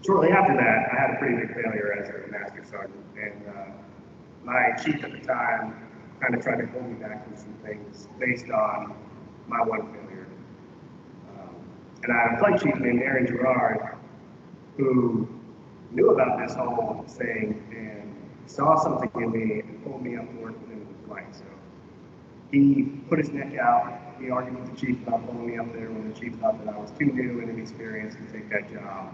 [SPEAKER 5] Shortly after that, I had a pretty big failure as a Master Sergeant, and my chief at the time kind of tried to hold me back from some things based on my one failure. And I had a flight chief named Aaron Gerard who knew about this whole thing and saw something in me and pulled me up to work with him in the flight. So he put his neck out. He argued with the chief about pulling me up there when the chief thought that I was too new and inexperienced to take that job.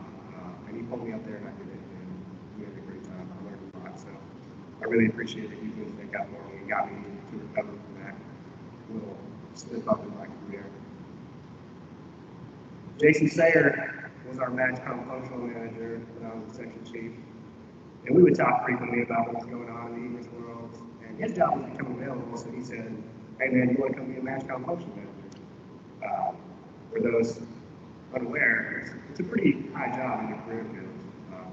[SPEAKER 5] And he pulled me up there and I did it. And we had a great time. I learned a lot. So I really appreciate that you put his neck out for me and got me to recover from that little slip up in my career. Jason Sayer was our MAGCOM functional manager when I was the section chief. And we would talk frequently about what was going on in the English world. And his job was becoming available, so he said, hey man, you want to come be a MSgt function manager? For those unaware, it's a pretty high job in your career field.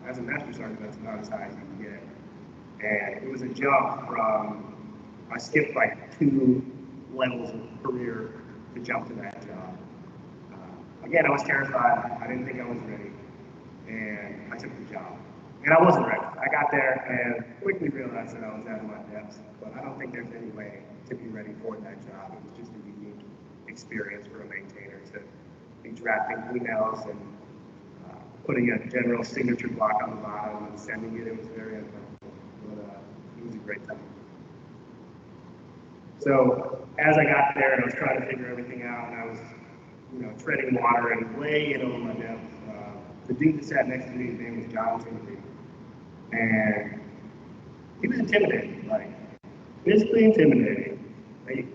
[SPEAKER 5] As a master sergeant, that's about as high as you can get. And it was a jump from, I skipped like 2 levels of career to jump to that job. Again, I was terrified. I didn't think I was ready. And I took the job. And I wasn't ready. I got there and quickly realized that I was out of my depth. But I don't think there's any way to be ready for that job. It was just a unique experience for a maintainer to be drafting emails and putting a general signature block on the bottom and sending it. It was very uncomfortable, but it was a great time. So as I got there and I was trying to figure everything out, and I was, treading water and way in over my depth, the dude that sat next to me, his name was John Timothy, and he was intimidating, like physically intimidating.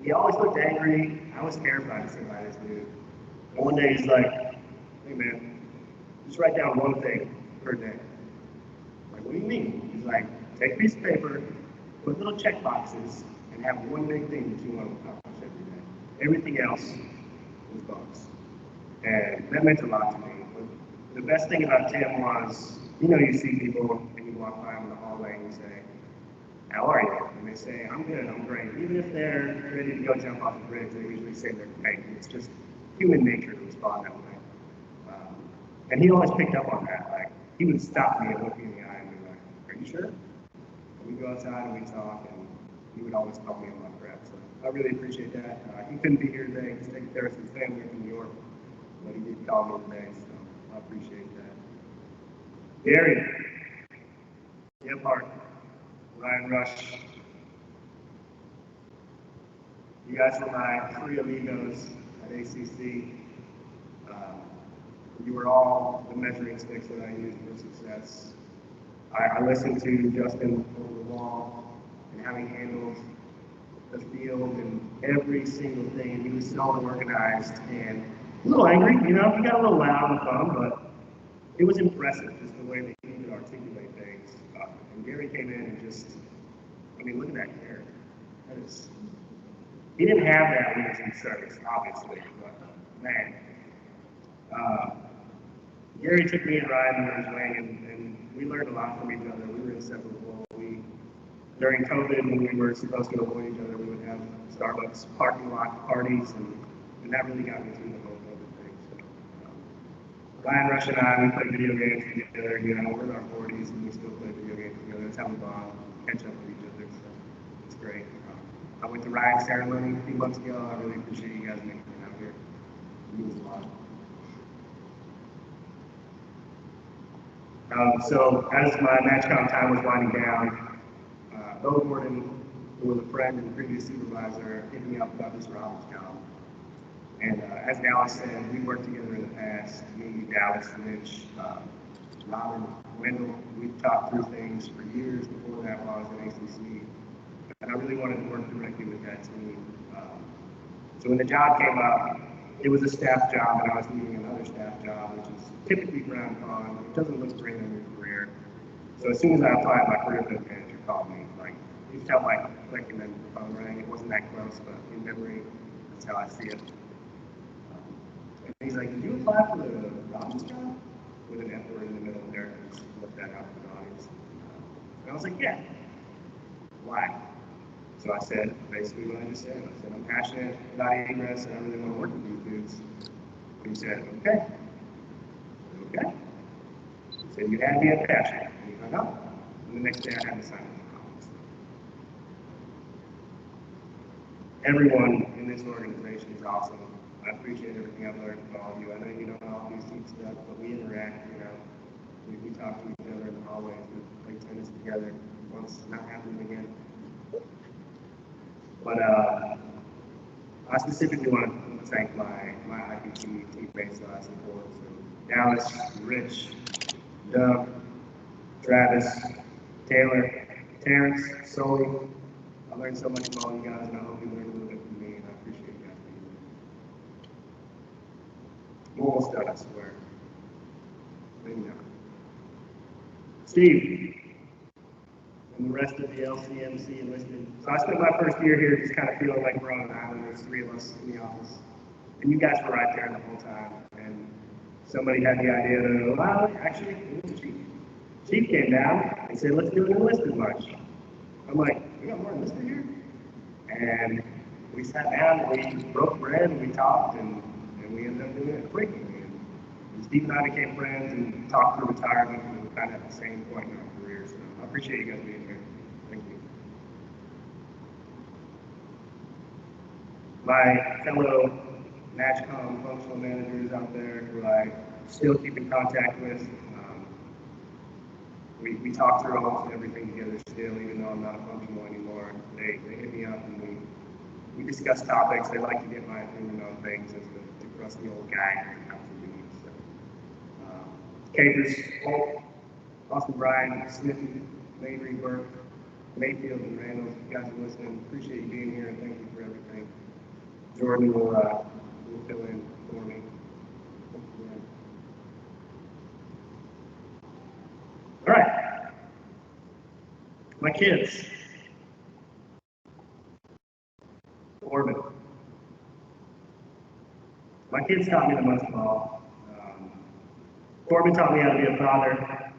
[SPEAKER 5] He always looked angry. I was terrified to sit by this dude. And one day he's like, "Hey man, just write down one thing per day." I'm like, "What do you mean?" He's like, "Take a piece of paper, put little check boxes, and have one big thing that you want to accomplish every day. Everything else is bonus." And that meant a lot to me. But the best thing about Tim was, you see people and you walk by them in the hallway and you say, "How are you?" And they say, "I'm good, I'm great." Even if they're ready to go jump off the bridge, they usually say they're great. It's just human nature to respond that way. And he always picked up on that. Like, he would stop me and look me in the eye and be like, "Are you sure?" And we'd go outside and we'd talk, and he would always call me on my prep. So I really appreciate that. He couldn't be here today. He's taking care of some family up in New York, but he did call me today, so I appreciate that. Gary, Gephardt, Ryan Rush, you guys were my 3 amigos at ACC. You were all the measuring sticks that I used for success. I listened to Justin over the wall and how he handled the field and every single thing. He was so organized and a little angry, he got a little loud on the phone, but it was impressive just the way that he could articulate things. And Gary came in and just, look at that hair. He didn't have that when he was in service, obviously, but man. Gary took me and Ryan under his wing, and we learned a lot from each other. We were inseparable. During COVID, when we were supposed to avoid each other, we would have Starbucks parking lot parties, and that really got me through the whole COVID thing. So, Ryan Rush and I, we played video games together. We're in our 40s, and we still play video games together. That's how we bond, catch up with each other. So it's great. I went to Ryan's ceremony a few months ago. I really appreciate you guys making it out here. It means a lot. So as my MSgt time was winding down, Bo Gordon, who was a friend and previous supervisor, hit me up about this Robbins job. And as Dallas said, we worked together in the past. Me, Dallas, Rich, Robin, Wendell. We've talked through things for years before that while I was at ACC. And I really wanted to work directly with that team. So when the job came up, it was a staff job, and I was leading another staff job, which is typically frowned upon. It doesn't look great in your career. So as soon as I applied, my career field manager called me. You could tell by click and then the phone rang. It wasn't that close, but in memory, that's how I see it. And he's like, "Did you apply for the Robbins job?" With an F word in the middle there. Just look that out for the audience. And I was like, "Yeah." "Why?" So I said basically what I just said. I said, "I'm passionate about egress and I really want to work with these dudes." And he said, "Okay." I said, "Okay." He said, "You had me at passion." And he hung up. And the next day I had to sign the contract. Everyone in this organization is awesome. I appreciate everything I've learned from all of you. I know you don't all these team stuff, but we interact, we talk to each other in the hallways, we play tennis together. Once not happening again. But I specifically want to thank my IPT teammates that I support. So Dallas, Rich, Doug, Travis, Taylor, Terrence, Sully. I learned so much from all you guys, and I hope you learned a little bit from me, and I appreciate you guys being here. I'm almost done, I swear. Maybe not. Steve, in the rest of the LCMC enlisted. So I spent my first year here just kind of feeling like we're on an island. There's 3 of us in the office. And you guys were right there the whole time. And somebody had the idea to, well, actually, it was Chief. Chief came down and said, let's do an enlisted march. I'm like, we got more enlisted here? And we sat down and we broke bread and we talked and we ended up doing it quickly. And Steve and I became friends and talked through retirement and we were kind of at the same point in our careers. So I appreciate you guys being here. Thank you. My fellow MSgt functional managers out there who I still keep in contact with. We talk through almost everything together still, even though I'm not a functional anymore. They hit me up and we discuss topics. They like to get my opinion on things as the crusty old guy out to be. So, Capers, Holt, Austin, Bryan, Smithy, Mabry, Burke, Mayfield, and Randall, you guys are listening. Appreciate you being here and thank you for everything. Jordan will fill in for me. All right. My kids. Corbin. My kids taught me the most of all. Corbin taught me how to be a father,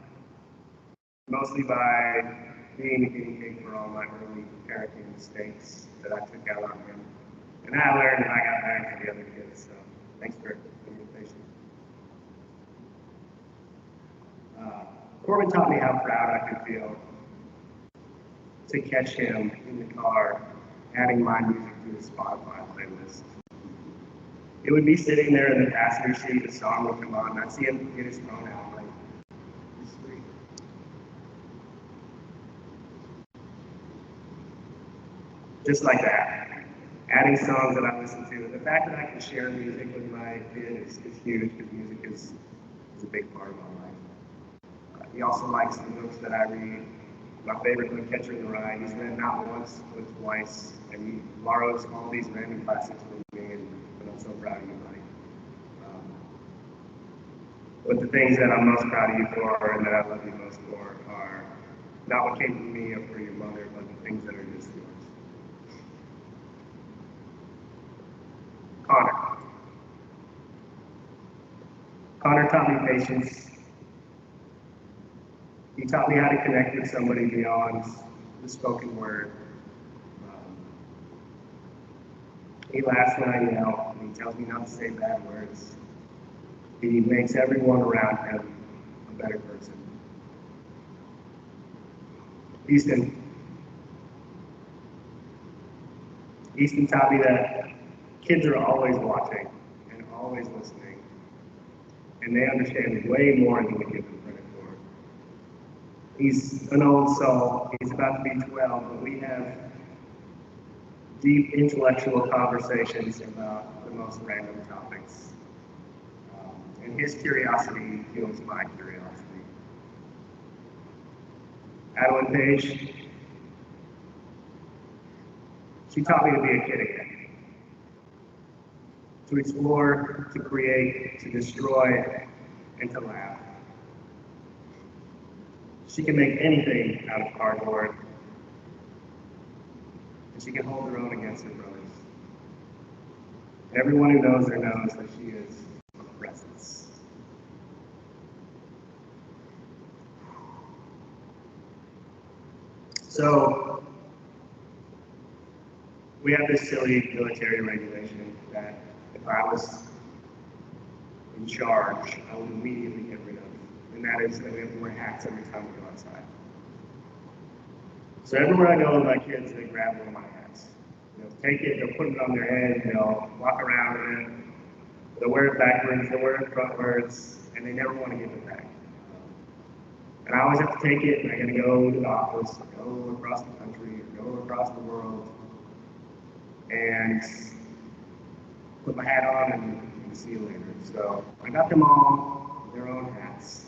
[SPEAKER 5] mostly by being a guinea pig for all my early parenting mistakes that I took out on him. And I learned and I got back to the other kids, so thanks for being patient. Corbin taught me how proud I could feel to catch him in the car, adding my music to his Spotify playlist. It would be sitting there in the passenger seat, the song would come on, and I'd see him get his phone out, like, it's free. Just like that. Adding songs that I listen to. The fact that I can share music with my kid is huge, because music is a big part of my life. He also likes the books that I read. My favorite book, Catcher in the Rye, he's read not once, but twice. And he borrows all these random classics from me, and I'm so proud of you, buddy. But the things that I'm most proud of you for and that I love you most for are not what came from me or for your mother, but the things that are just yours. Connor. Connor taught me patience. He taught me how to connect with somebody beyond the spoken word. He laughs when I yell, and he tells me not to say bad words. He makes everyone around him a better person. Easton taught me that kids are always watching and always listening, and they understand way more than we give them credit for. He's an old soul. He's about to be 12, but we have deep intellectual conversations about the most random topics. And his curiosity fuels my curiosity. Adeline Page, she taught me to be a kid again. To explore, to create, to destroy, and to laugh. She can make anything out of cardboard. And she can hold her own against her brothers. Everyone who knows her knows that she is a presence. So, we have this silly military regulation that if I was in charge, I would immediately get rid of. And that is that we have to wear hats every time we go outside. So everywhere I go with my kids, they grab one of my hats. They'll take it, they'll put it on their head, they'll walk around with it, they'll wear it backwards, they'll wear it frontwards, and they never want to give it back. And I always have to take it, and I gotta go to the office, or go across the country, or go across the world, and put my hat on and see you later. So I got them all their own hats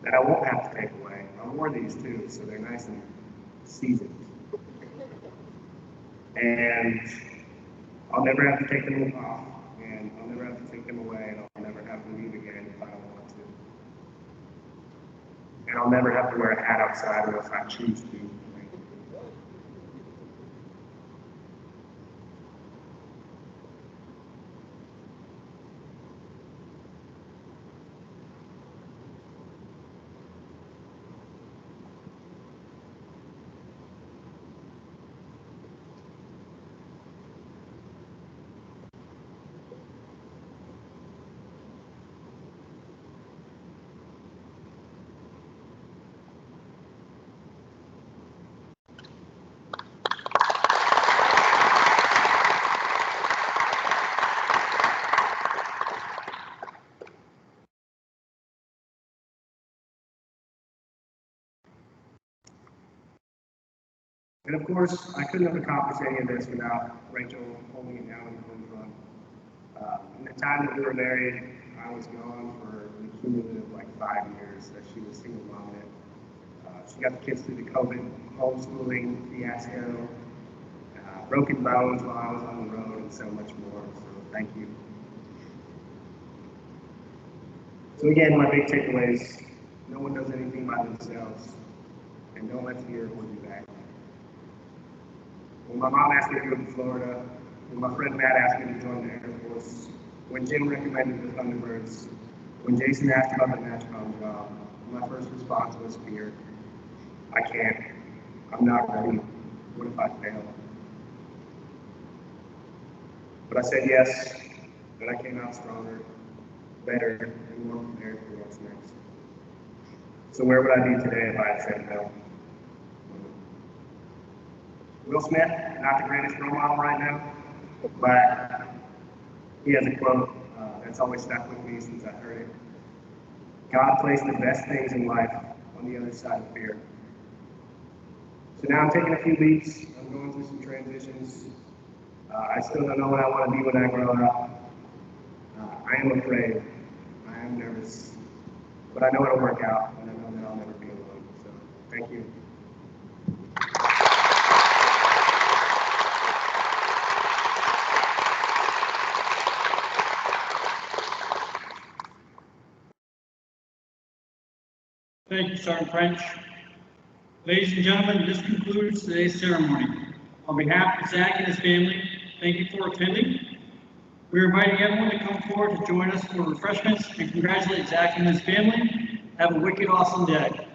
[SPEAKER 5] that I won't have to take away. I wore these too, so they're nice and seasoned. And I'll never have to take them off, and I'll never have to take them away, and I'll never have to leave again if I don't want to. And I'll never have to wear a hat outside unless I choose to. Like, of course, I couldn't have accomplished any of this without Rachel holding it down in the home front. In the time that we were married, I was gone for the cumulative like 5 years that she was single mom it. She got the kids through the COVID homeschooling fiasco, broken bones while I was on the road, and so much more. So thank you. So again, my big takeaways: no one does anything by themselves, and don't let fear hold you back. When my mom asked me to go to Florida, when my friend Matt asked me to join the Air Force, when Jim recommended the Thunderbirds, when Jason asked about the MSgt job, my first response was fear. I can't. I'm not ready. What if I fail? But I said yes, and I came out stronger, better, and more prepared for what's next. So where would I be today if I had said no? Will Smith, not the greatest role model right now, but he has a quote that's always stuck with me since I heard it. God placed the best things in life on the other side of fear. So now I'm taking a few leaps. I'm going through some transitions. I still don't know what I want to be when I grow up. I am afraid. I am nervous. But I know it'll work out, and I know that I'll never be alone. So thank you.
[SPEAKER 1] Thank you, Sergeant French. Ladies and gentlemen, this concludes today's ceremony. On behalf of Zach and his family, thank you for attending. We are inviting everyone to come forward to join us for refreshments and congratulate Zach and his family. Have a wicked awesome day.